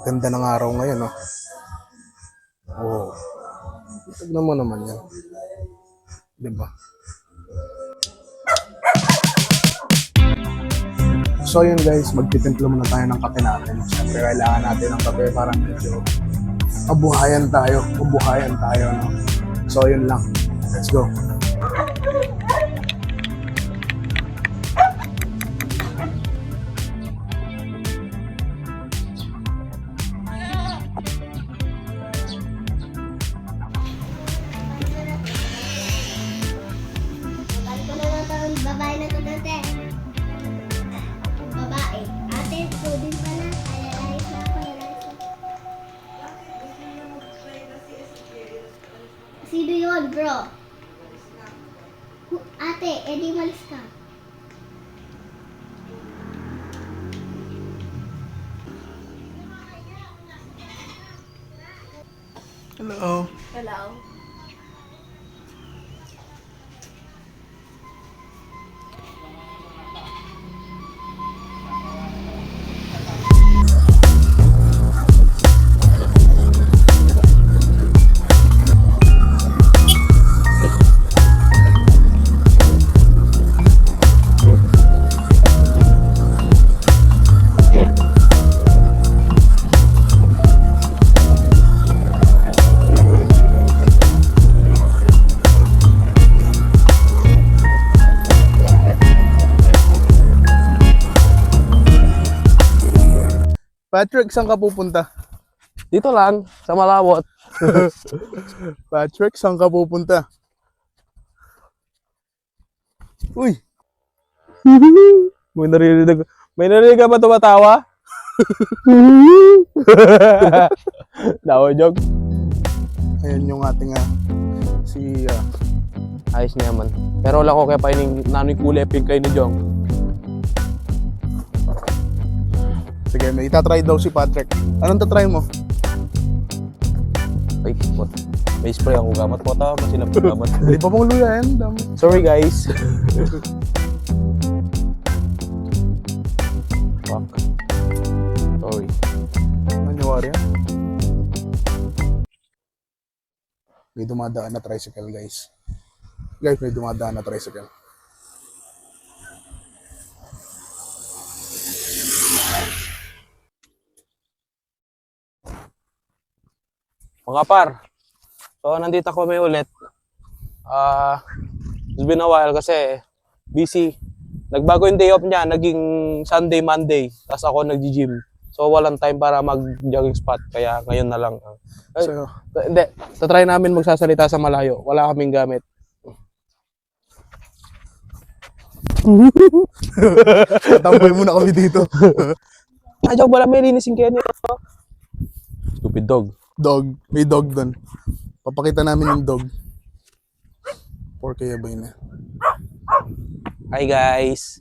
Ganda ng araw ngayon, no? Oh. Tignan mo naman yan. Diba? So yun guys, magtitimpla muna tayo ng kape natin. Siyempre kailangan natin ng kape para medyo mabuhayan tayo, no? So yun lang. Let's go. Babae na to dati. Babae. Ate, student pa na. Kaya ayos na ako. Sino yun, bro? Ate, edi malis ka. Hello. Hello. Patrick, saan ka pupunta? Dito lang, sa Malawot. Patrick, saan ka pupunta? Uy! May narinig ka ba tumatawa? Dawa joke. Ayan yung ating si Ayos niya man. Pero wala ko kaya pa yung nanoy kulay pink kayo ni Jong. sige, may itatry daw si Patrick. Anong tatry mo? Ay, what? May spray ako gamat po ta, masinap ko gamat. Di pa mong luya yan. Dami. Sorry guys. Fuck. Sorry. Nangyawari yan? May dumadaan na tricycle, guys. Guys, may dumadaan na tricycle. Mga par. So, nandito kami ulit. It's been a while kasi busy. Nagbago yung day off niya, naging Sunday, Monday. Tapos ako nag-gym. So, walang time para mag-jogging spot. Kaya ngayon na lang. So, Hindi, tatry namin magsasalita sa malayo. Wala kaming gamit. tambay muna kami dito. Joke, wala may linisin kayo nito. Stupid dog. Dog. May dog doon. Papakita namin yung dog. 4K ba yun? Hi guys.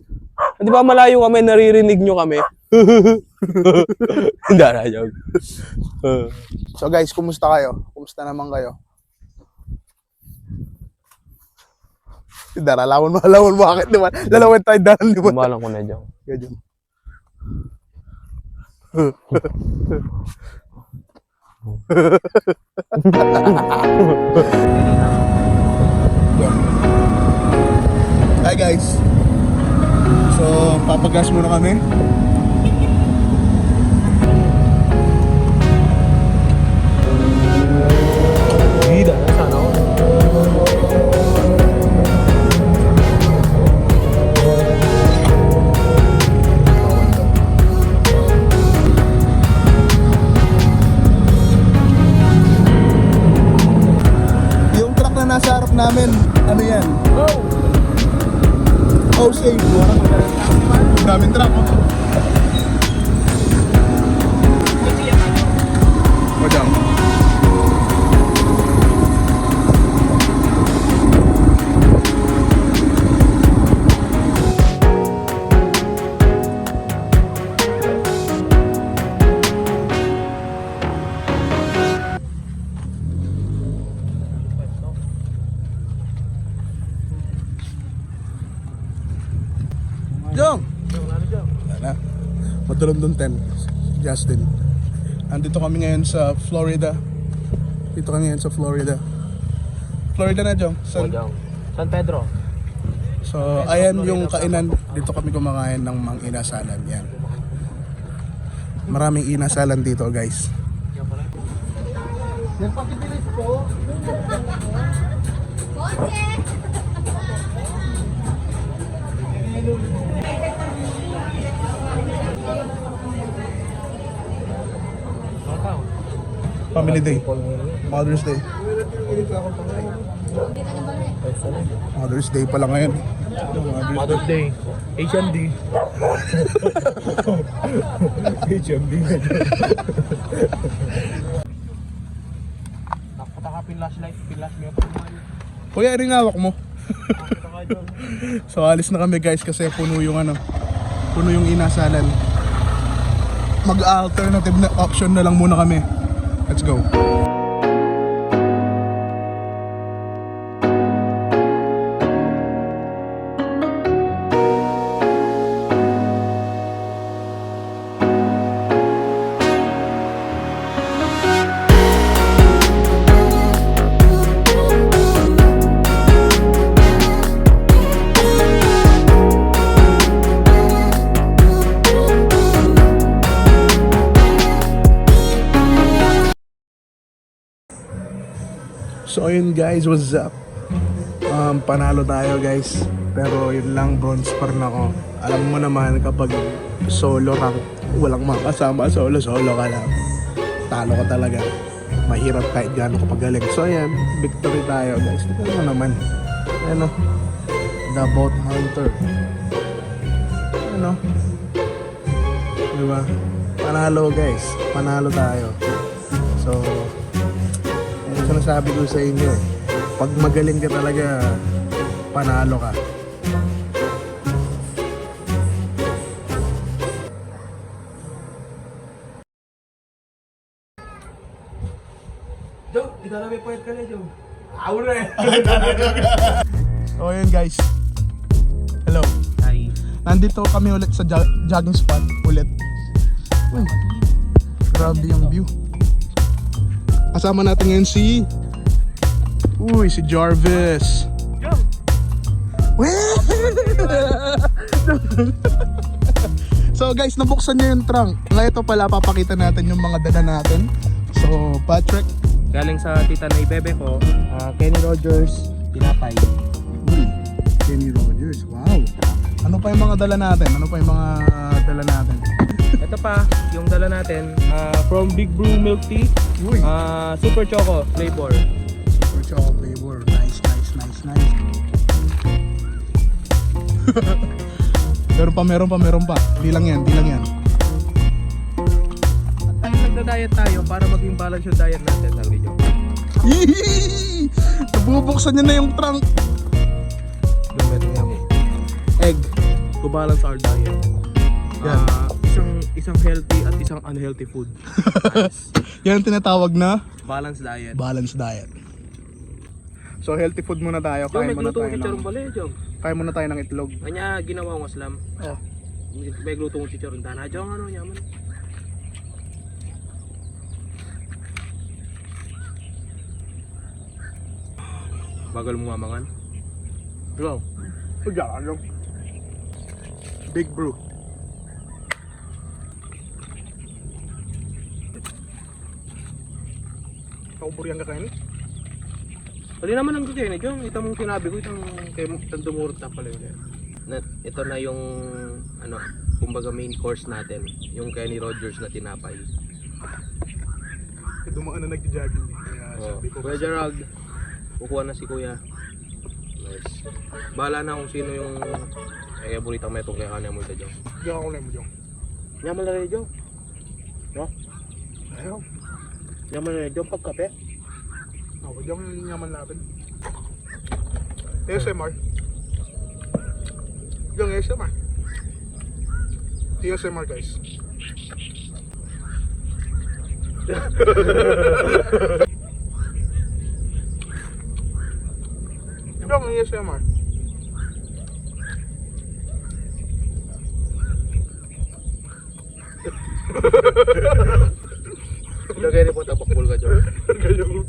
Di ba malayo kami, naririnig nyo kami? Hindi na, joke. So guys, kumusta kayo? Kumusta naman kayo? Dara, lawan mo. Bakit naman? Lalawan tayo daran, di ba? Kumalang ko na dyan. Ganyan. Hi guys. So, papagas muna kami. Bida na sana ako. Yung truck na nasa harap namin, ano yan? Oh, save. Daming truck. Madalondon 10. Justin. Andito kami ngayon sa Florida. Dito kami ngayon sa Florida. Florida na, Jong. San Pedro. So, ayan yung kainan. Dito kami kumakain ng mang inasalan. Yan. Maraming inasalan dito, guys. Family Day. Mother's Day. Mother's Day pala ngayon. Mother's Day. HMD. HMD. Nakapata ka pinlashlight. Pinlash mo yung Kuya, ring hawak mo. So alis na kami guys kasi puno yung puno yung inasalan. Mag-alternative na option na lang muna kami. Let's go. So ayun guys, what's up? Panalo tayo guys. Pero yun lang, bronze pa rin ako. Alam mo naman kapag solo rank, walang makasama, solo ka lang. Talo ka talaga. Mahirap kahit gaano kapagaling. So ayan, victory tayo guys. Tignan mo naman. Ano? The Boat Hunter. Ano? Diba? Panalo guys. Panalo tayo. So sinasabi ko sa inyo, pag magaling ka talaga, panalo ka. Joe, ikaw na may point ka na, Joe. So ayun guys. Hello. Hi. Nandito kami ulit sa jogging spot ulit. Uy, grabe yung view. Kasama natin ngayon si Jarvis. So guys, nabuksan niya yung trunk. Ngayon ito pala, papakita natin yung mga dala natin. So Patrick, Galing sa tita na ibebe ko, Kenny Rogers, tinapay. Kenny Rogers, wow. Ano pa yung mga dala natin? Ito pa, yung dala natin, from Big Brew Milk Tea, Uy, Super Choco flavor. super choco flavor. Nice. Meron pa. Di lang yan. At nagda-diet tayo para maging balance yung diet natin, sabi Joe. Yee! Nabubuksan niya na yung trunk. Meron nga mo. Egg. To balance our diet. Yan. Isang healthy at isang unhealthy food. Yan ang tinatawag na Balance diet. balanced diet. So healthy food muna tayo. Joe, may gluto ko chicharon pala eh, Joe. Kain muna tayo ng itlog. Kanya ginawa ko aslam. Oh. May gluto ko chicharon. Tana, Joe, ano, yaman. Bagal mo mamangan. Bro. Big Brew. Kauburian ka kainin? Pwede naman ang gagawin eh, Jong. Ito mong sinabi ko, itong dumurot na pala yun. Ito na yung, kumbaga main course natin. Yung Kenny Rogers na tinapay. Dumaan na nagja-jogging. Kaya sabi ko, Kuya Gerald, kukuha na si Kuya. Nice. Bahala na kung sino yung buritang metong kaya kanya mo ito, Jong. Diyan ako lang mo, Jong. Yaman na rin, Jong. No? Ayaw. Yaman na rin, Jong, pagkape. Ako, Jong yung yaman natin. ASMR. Jong, ASMR. ASMR, guys. Jong, ASMR. Lagay rin po tapakbol ka dyan. Ganyan.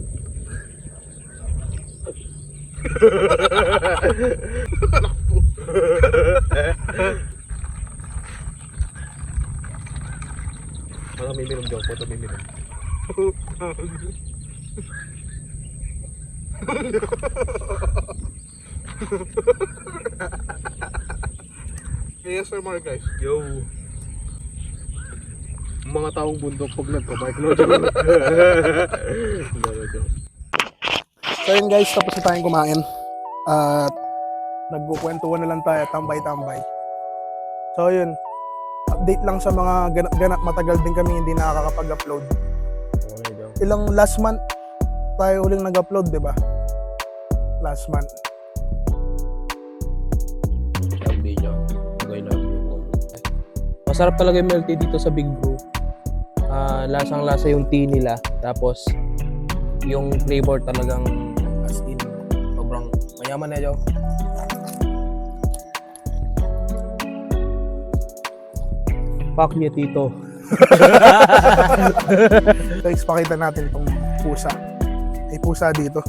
Mga miminom dyan po, ito miminom. ASMR guys. Yo! Mga taong bundok pag nagka-bike no dyan. So yun guys, tapos na tayong kumain. At nagkukwentuhan na lang tayo, tambay-tambay. So yun, update lang sa mga ganap-ganap. Matagal din kami hindi nakakapag-upload. Ilang last month tayo uling nag-upload, di ba? Last month. Masarap talaga yung milk tea dito sa Big Brew. Lasang-lasa yung tea nila. Tapos, yung flavor talagang as in. Sobrang mayaman na yun. Fuck you, Tito. Guys, pakita natin tong pusa. May pusa dito.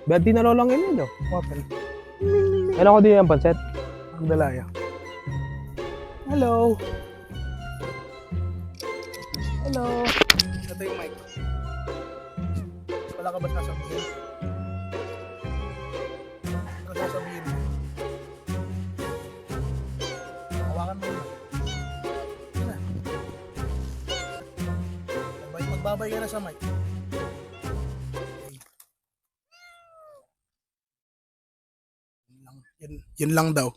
Ba't di nalolangin yun, no? Open. Kailan ko din yung panset? Ang dalaya. Hello. Hello. Ito yung mic. Wala ka ba sasabihin? Ano sasabihin mo? Hawakan mo yun. Yun na. Magbabay ka na sa mic. Yun lang daw.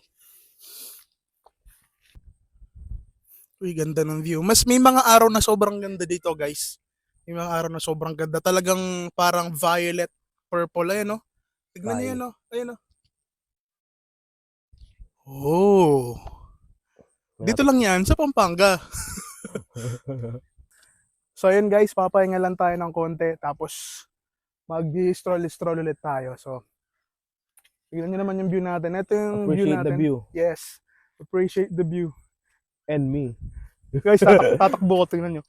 Uy, ganda ng view. Mas may mga araw na sobrang ganda dito, guys. May mga araw na sobrang ganda. Talagang parang violet, purple. Ayan, no? Tignan niyo yan, no? Ayan, no? Oh. Dito lang yan, sa Pampanga. So, ayun, guys. Papahinga lang tayo ng konti. Tapos, mag-stroll ulit tayo. So, tignan nyo naman yung view natin. Ito yung view Appreciate natin. the view. Yes. Appreciate the view. And me. Guys, tatakbo ko. Tingnan nyo.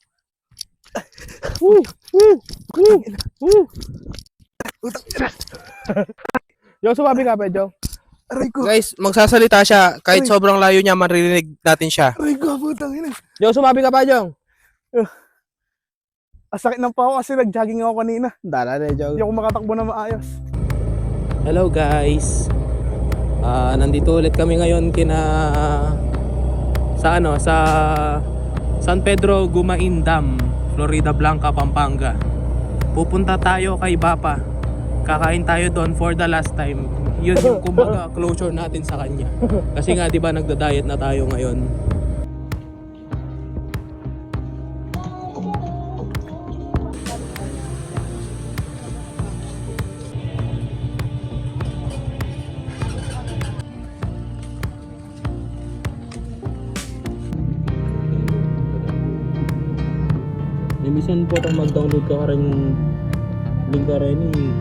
Woo! Woo! Woo! Woo! Yo, sumabi ka pa, Jo. Aray ko. Guys, magsasalita siya. Kahit Uy. sobrang layo niya, maririnig natin siya. Aray ko, putang ina. Jo, sumabi ka pa, Jong. Asakit ng pao kasi nag-jogging ako kanina. Dala na, Jo. Hindi ako makatakbo na maayos. Hello, guys. Nandito ulit kami ngayon sa San Pedro Gumain Dam, Florida Blanca, Pampanga. Pupunta tayo kay Bapa. Kakain tayo doon for the last time. Yun yung kumbaga closure natin sa kanya. Kasi nga 'di ba nagda-diet na tayo ngayon. Minsan po kung mag-download ka rin link ka rin eh.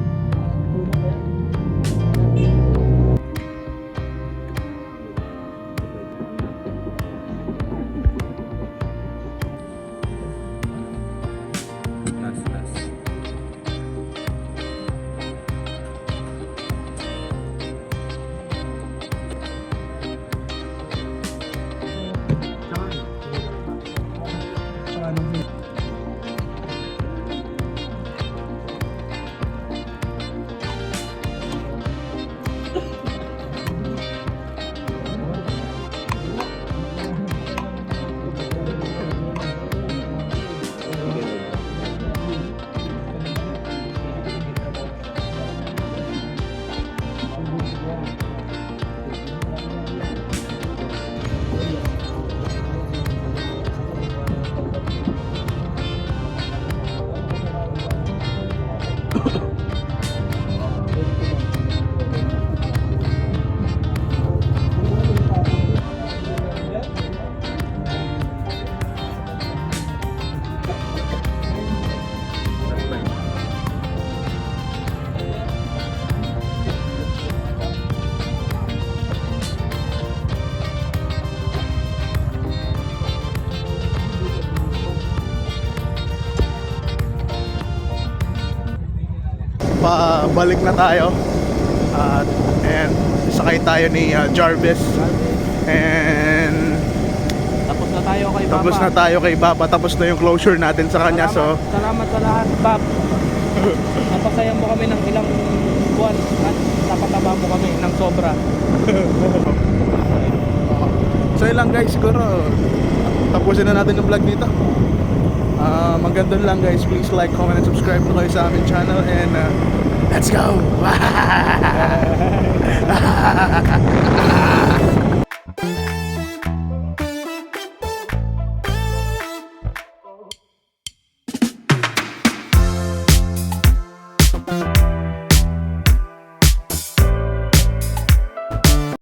balik na tayo. And sakay tayo ni Jarvis. And Tapos na tayo kay Papa. tapos na tayo kay Papa. Tapos na yung closure natin sa kanya. Salamat sa lahat, Bob. Napasaya mo kami ng ilang buwan at napataba mo kami ng sobra. So yun lang guys, siguro tapusin na natin yung vlog dito. Hanggang doon lang guys. Please like, comment, and subscribe na kayo sa aming channel. And let's go!